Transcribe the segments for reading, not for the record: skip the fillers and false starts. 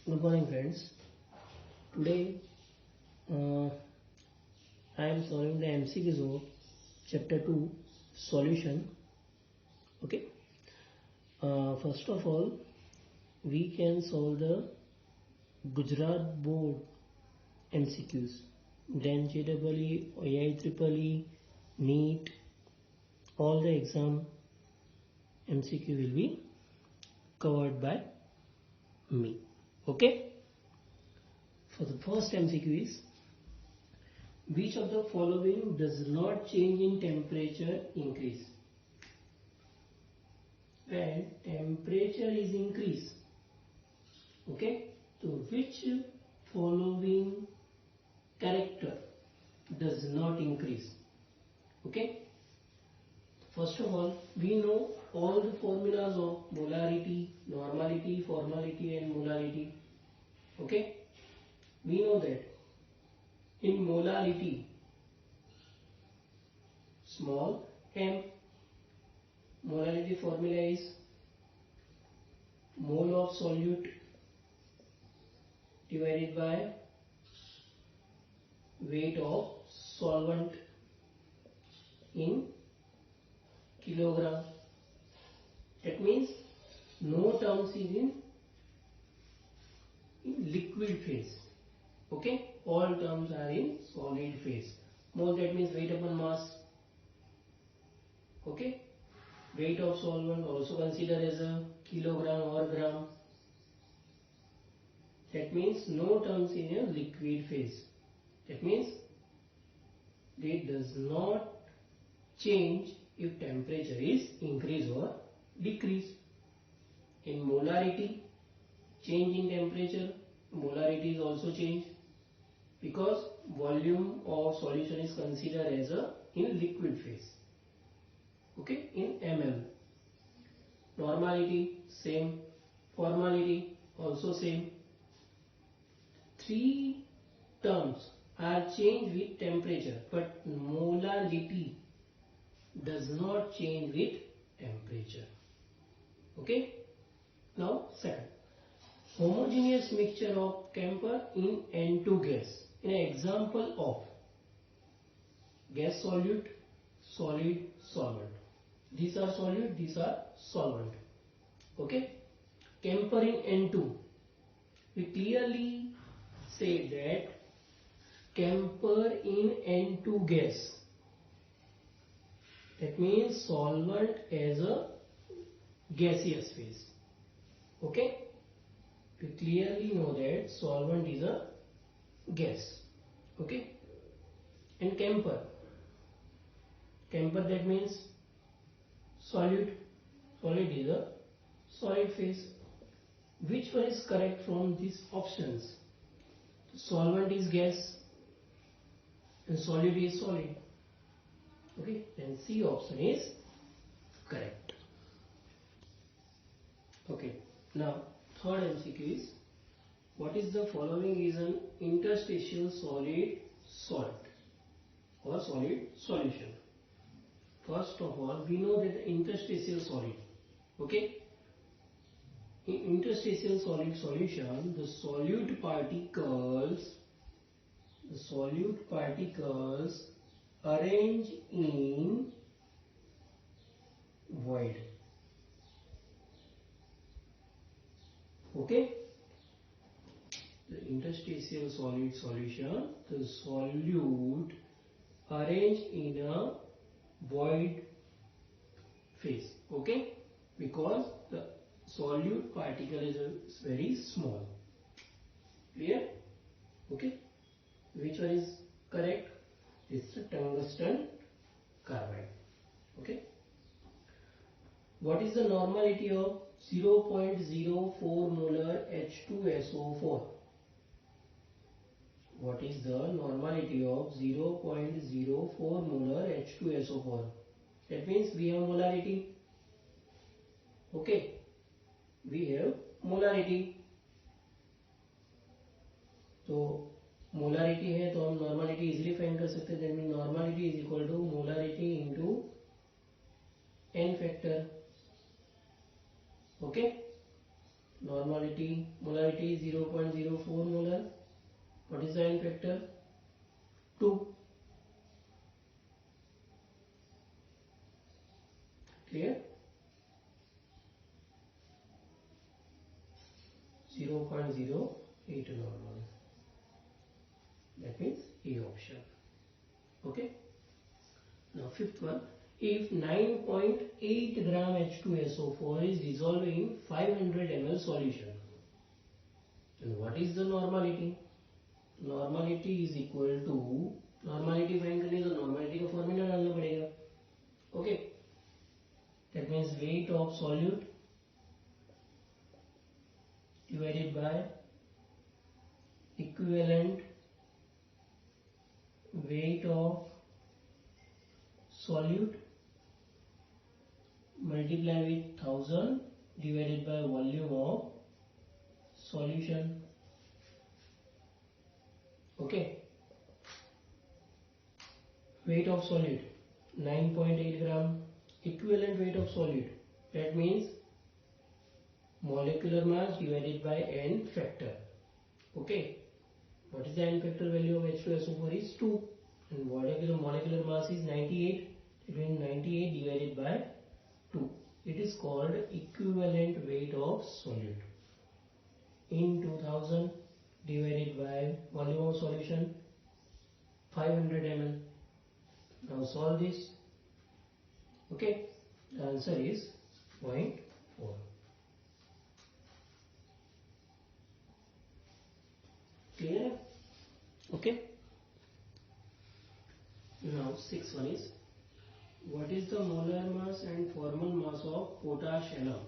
Good morning, friends. Today I am solving the MCQs of Chapter 2 Solution. Okay. First of all, we can solve the Gujarat Board MCQs. Then JEE, IIEEE, NEET, all the exam MCQ will be covered by me. Okay. For the first MCQ is, which of the following does not change in temperature increase? When temperature is increased, okay, so which following character does not increase? Okay, first of all, we know all the formulas of molarity, normality, formality and molarity. Okay, we know that in molarity, small m, molarity formula is mole of solute divided by weight of solvent in kilogram. That means no terms is in liquid phase. Okay, all terms are in solid phase. Mole, that means weight upon mass. Okay, weight of solvent also considered as a kilogram or gram. That means no terms in a liquid phase. That means it does not change if temperature is increase or decrease. In molarity, change in temperature, molarity is also changed because volume of solution is considered as a in liquid phase. Okay, in ml. Normality same, formality also same. Three terms are changed with temperature, but molarity does not change with temperature. Okay. Now second, homogeneous mixture of camphor in N2 gas. An example of gas solute, solid, solvent. These are solute, these are solvent. Okay. Camphor in N2. We clearly say that camphor in N2 gas. That means solvent as a gaseous phase. Okay. We clearly know that solvent is a gas. Okay. And camphor. Camphor, that means solute. Solid is a solid phase. Which one is correct from these options? Solvent is gas and solid is solid. Okay, then C option is correct. Okay, now third MCQ is, what is the following is an interstitial solid salt or solid solution? First of all, we know that the interstitial solid, okay, in interstitial solid solution, the solute particles arrange in void. Okay, the interstitial solid solution, the solute arrange in a void phase. Okay, because the solute particle is very small. Clear? Okay, which one is correct? It's tungsten carbide. Okay, what is the normality of 0.04 molar H2SO4? What is the normality of 0.04 molar H2SO4? That means we have molarity. Okay, we have molarity. तो molarity है तो हम normality easily find कर सकते हैं. That mean normality is equal to molarity into n factor. Okay, Normality, molarity is 0.04 molar. What is the n factor? 2. Clear? 0.08 normal. That means A option. Okay. Now fifth one. If 9.8 gram H2SO4 is dissolved in 500 ml solution, then what is the normality? Normality is equal to, normality find करनी है तो normality का formula डालना पड़ेगा. Okay. That means weight of solute divided by equivalent weight of solute multiply with 1000 divided by volume of solution. Okay. Weight of solute 9.8 gram. Equivalent weight of solute, that means molecular mass divided by n factor. Okay. What is the n factor value of H2SO4 is 2 and molecular mass is 98. It means 98 divided by 2. It is called equivalent weight of solute. In 2000 divided by volume of solution 500 ml. Now solve this. Okay, the answer is 0.4. Clear? Okay. Now sixth one is, what is the molar mass and formal mass of potash alum?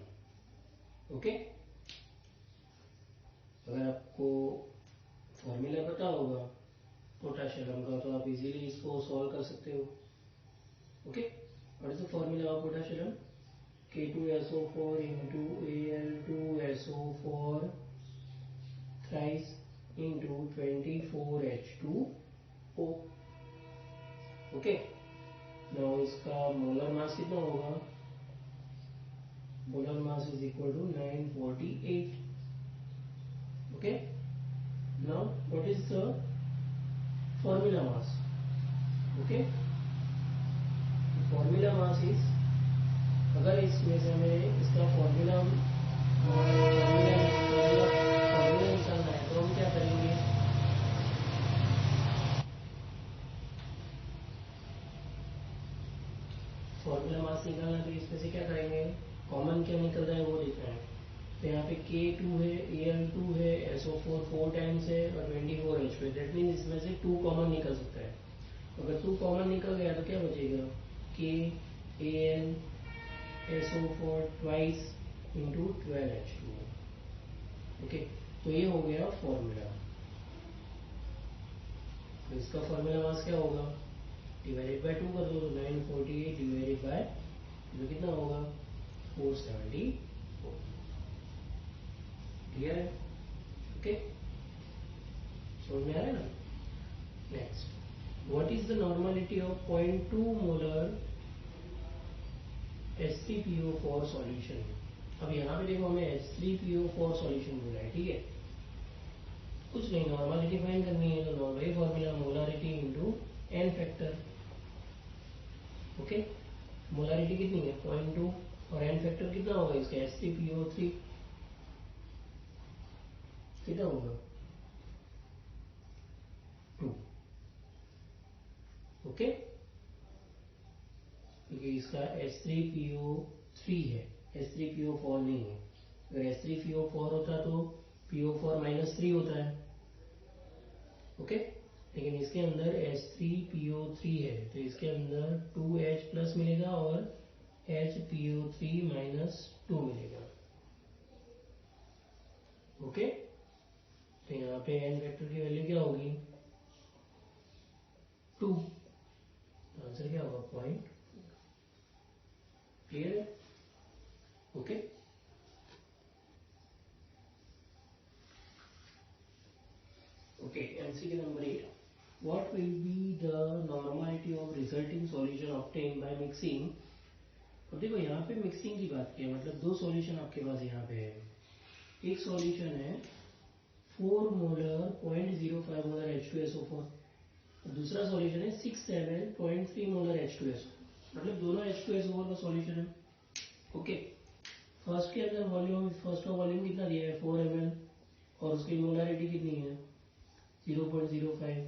Okay. अगर आपको formula पता होगा potash alum का तो आप easily इसको solve कर सकते हो. Okay. What is the formula of potash alum? K2SO4 into Al2SO4 thrice into 24H2O. Okay. Now इसका molar mass कितना होगा? Molar mass is equal to 948. Okay. Now what is the formula mass? Okay. Formula mass is, अगर इसमें से हमें इसका formula निकालना है तो हम क्या करेंगे? फॉर्मूला मास निकालना तो इसमें से क्या करेंगे? कॉमन क्या निकल रहा है वो देखना है. तो यहाँ पे K2 है, Al2 है, SO4 4 टाइम्स है और 24H है. दैट मीन्स इसमें से 2 कॉमन निकल सकता है. अगर 2 कॉमन निकल गया तो क्या बचेगा? KAlSO4 twice into 12H2O. Okay. तो ये हो गया फॉर्मूला. तो इसका फॉर्मूला मास क्या होगा? डिवाइडेड बाय 2 कर दो तो 948 डिवाइडेड बाय तो कितना होगा? 474. क्लियर है? ओके. समझ में आ रहा है ना? Next, what is the normality of 0.2 molar H3PO4 solution? अब यहाँ पे देखो हमें H3PO4 सॉल्यूशन बोला है. ठीक है. कुछ नहीं, नॉर्मलिटी फाइंड करनी है तो normally formula molarity into n factor. Okay. Molarity कितनी है? 0.2 और n फैक्टर कितना होगा इसका? H3PO3 कितना होगा? 2. ओके. क्योंकि इसका H3PO3 है, H3PO4 नहीं है. अगर H3PO4 होता तो PO4-3 होता है. ओके. लेकिन इसके अंदर H3PO3 है तो इसके अंदर 2H प्लस मिलेगा और HPO3-2 मिलेगा. ओके. तो यहाँ पे n वेक्टर की वैल्यू क्या होगी? 2. आंसर क्या होगा? 0. क्लियर है? Okay. Okay. MCQ number 8. What will be the normality of resulting solution obtained by mixing? अब देखो यहाँ पे मिक्सिंग की बात की है, मतलब 2 सॉल्यूशन आपके पास यहाँ पे है. एक सॉल्यूशन है 4 मोलर 0.05 मोलर H2SO4 और दूसरा सॉल्यूशन है 6 मोलर H2SO, मतलब दोनों H2SO4 का सॉल्यूशन है। ओके, फर्स्ट के अंदर वॉल्यूम, फर्स्ट का वॉल्यूम कितना दिया है 4 ml और उसकी मोलारिटी कितनी है 0.05।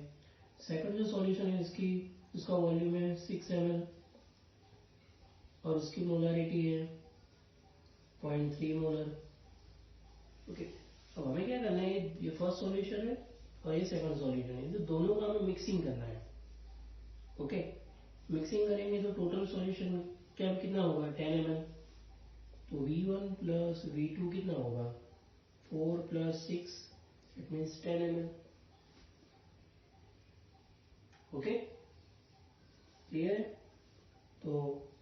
सेकंड जो सॉल्यूशन है इसकी, उसका वॉल्यूम है 6 ml और उसकी मोलारिटी है 0.3 मोलर। ओके, अब हमें क्या करना है, ये फर्स्ट सॉल्यूशन है और ये सेकंड सॉल्यूशन है, तो दोनों का हमें मिक्सिंग करना है। ओके, मिक्सिंग करेंगे तो टोटल सॉल्यूशन क्या कितना होगा 10 ml, तो V1 प्लस V2 कितना होगा 4 plus 6, it means 10 ml। Okay, clear है। तो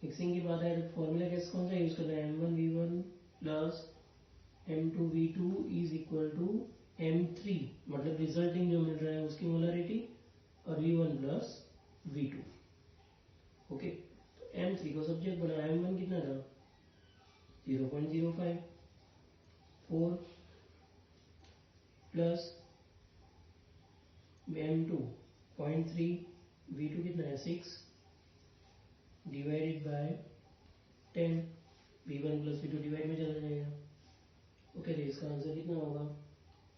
मिक्सिंग की बात है तो फॉर्मूला कैसे कौन सा यूज करना है, M1V1 plus M2V2 is equal to M3, मतलब रिजल्टिंग जो मिल रहा है उसकी मोलरिटी, और V1 प्लस V2। ओके, तो M3 को सब्जेक्ट बना, M1 कितना था 0.05, 4 प्लस M2 0.3, V2 कितना है 6 divided by 10, V1 plus V2 divide में चला जाएगा। ओके, तो इसका आंसर कितना होगा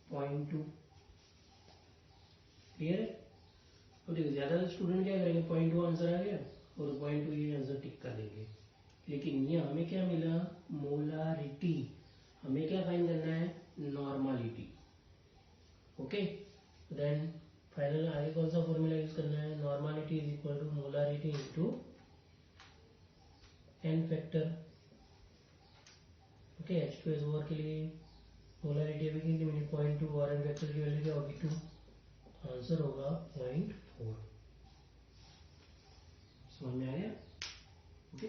0.2। क्लियर है। तो देखो ज्यादा स्टूडेंट क्या करेंगे 0.2 आंसर आ गया और 0.2 ये आंसर टिक कर देंगे, लेकिन ये हमें क्या मिला मोलारिटी, हमें क्या फाइंड करना है नॉर्मालिटी। ओके, देन फाइनल आगे कौन सा फॉर्मूला यूज करना है, normality is equal to molarity into n factor. Okay, H2SO4 के लिए मोलारिटी अभी कितनी मिली 0.2 और n फैक्टर की वैल्यू क्या होगी 2, आंसर होगा 0.4। समझ में आ गया। ओके,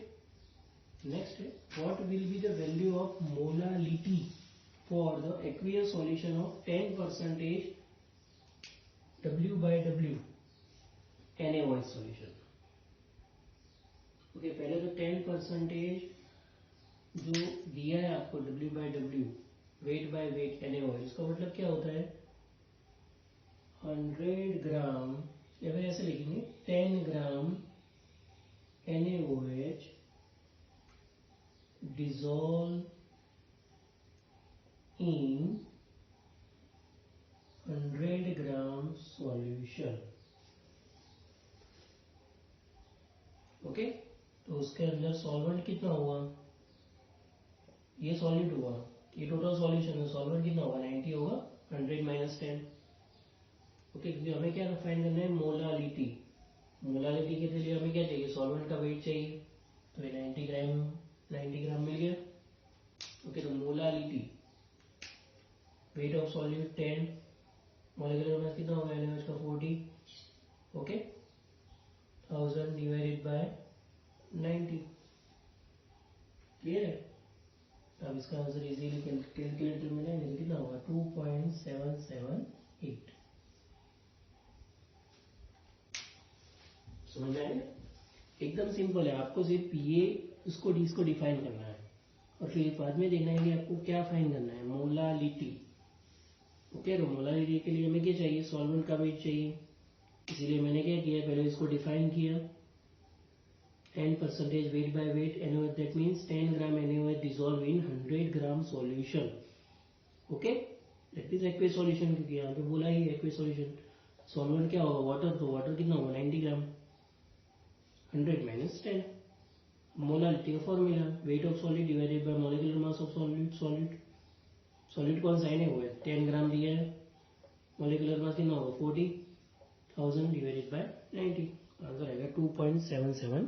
नेक्स्ट है what will be the value of molality for the aqueous solution of 10% W/W NaOH solution. Okay, पहले तो 10% जो दिया है आपको W/W weight by weight NaOH, इसका मतलब क्या होता है 100 ग्राम, या फिर ऐसे लिखेंगे 10 ग्राम NaOH dissolve in 100 gram solution. Okay, तो उसके अंदर सॉल्वेंट कितना हुआ, ये सॉल्यूट हुआ, ये टोटल सॉल्यूशन है, सॉल्वेंट कितना होगा 90 होगा 100 माइनस 10। ओके, क्योंकि हमें क्या फाइंड करना है मोलालिटी, मोलालिटी के लिए हमें क्या चाहिए सॉल्वेंट का वेट चाहिए, तो ये 90 ग्राम मिल गया। ओके, तो molality weight of solute 10, molecular mass कितना होगा NaOH का 40। Okay, 1000 divided by 90। क्लियर है। अब इसका आंसर इजीली कैलकुलेटर में लाएंगे तो कितना होगा 2.778। समझ में आएगा, एकदम सिंपल है, आपको सिर्फ ये इसको डिफाइन करना है और फिर बाद में देखना है कि आपको क्या फाइन करना है मोलालिटी। ओके, तो मोलालिटी के लिए हमें क्या चाहिए सॉल्वेंट का वेट चाहिए, इसीलिए मैंने क्या किया पहले इसको डिफाइन किया 10% weight by weight NaOH, that means 10 gram NaOH dissolve in 100 gram solution. Okay, that is aqueous solution, क्योंकि यहाँ पे बोला ही aqueous solution। सॉल्वेंट क्या होगा वाटर, तो वाटर कितना होगा 90 ग्राम, 100 माइनस 10। मोलालिटी का formula weight of solid divided by molecular mass of solid. Solid कौन सा है NaOH 10 ग्राम दिया है, मॉलिक्यूलर मास कितना होगा 40, 1000 डिवाइडेड बाय 90, आंसर आएगा 2.778।